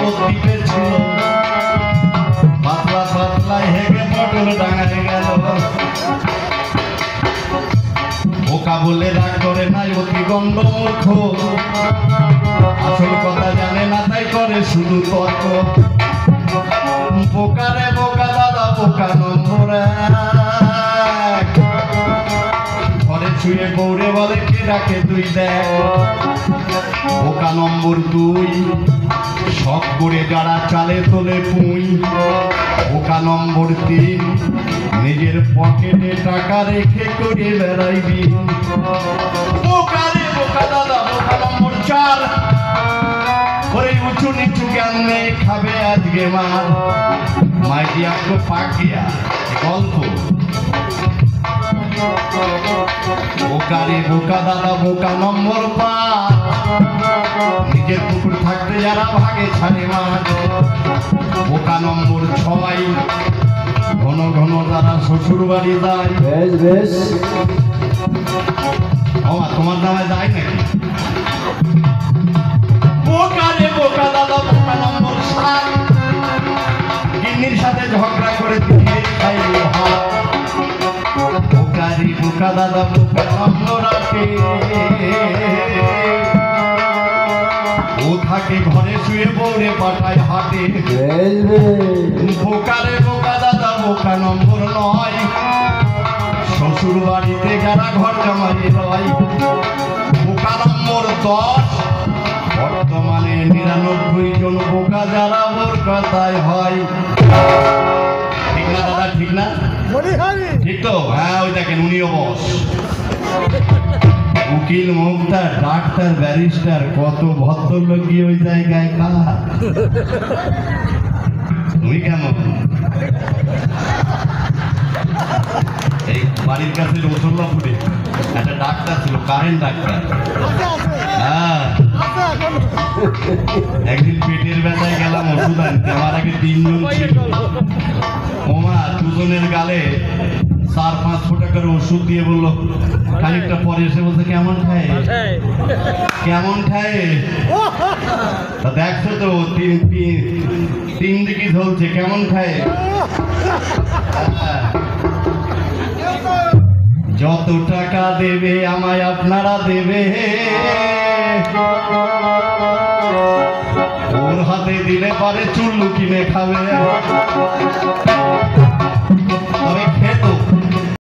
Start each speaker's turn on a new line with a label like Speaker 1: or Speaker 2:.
Speaker 1: নবদ্বীপে ছিল পাতলা পাতলা হেগে পটল ডাঙায় গেল বোকা বলে রাগ করে নাই অতি গণ্ড মূর্খ আসল কথা জানে না তাই করে শুধু তর্ক বোকারে বোকা দাদা বোকা নম্বর ঘরে ছুঁয়ে বৌরে বলে কে ডাকে তুই দেখ বোকা নম্বর 2 শখ করে যারা চালে তোলে পুঁই বোকা নম্বর 3 নিজের পকেটে টাকা রেখে করে বেড়াইবি বোকারে বোকা দাদা বোকা নম্বর 4 ওরে উঁচু নিচু জ্ঞান নেই খাবে আজকে মার মাই দিয়া তো পাকিয়া গল্প বোকারে বোকা দাদা বোকা নম্বর 5 নিজের পুকুর থাকতে যারা ভাগে ছাড়ে মাছ বোকা নম্বর 6 ঘন ঘন যারা শ্বশুর বাড়ি যায়
Speaker 2: বেশ বেশ
Speaker 1: তোমার নামে যায় নাকি বোকারে বোকা দাদা বোকা নম্বর 7 গিন্নির সাথে ঝগড়া করে দিয়ে খাইল হাত বোকারে বোকা দাদা বোকা নম্বর 8 ও থাকে ঘরে শুয়ে বউরে পাঠায় হাটে বোকারে বোকা দাদা বোকা নম্বর 9 শ্বশুর বাড়িতে যারা ঘর জামাই রয় বোকা নম্বর 10 বর্তমানে 99 জন বোকা যারা ওর কথায় হয় ঠিক না দাদা ঠিক না ঠিক তো হ্যাঁ ওই দেখেন উনিও বস উকিল মুক্তার ডাক্তার ব্যারিস্টার কত ভদ্রলোক গিয়ে ওই জায়গায় কাজ তুমি কেমন এই বাড়ির কাছে রসুল্লাপুরে একটা ডাক্তার ছিল কারেন্ট ডাক্তার হ্যাঁ একদিন পেটের ব্যথায় গেলাম ওষুধ আনতে আমার আগে 3 জন ছিল ওমা দুজনের গালে 4-5 টাকার ওষুধ দিয়ে বললো খানিকটা পরে এসে বলছে কেমন খায় কেমন খায় তা দেখছো তো 3 দিকে ঝলছে কেমন খায় যত টাকা দেবে আমায় আপনারা দেবে ওর হাতে দিলে পারে চুল্লু কিনে খাবে তবে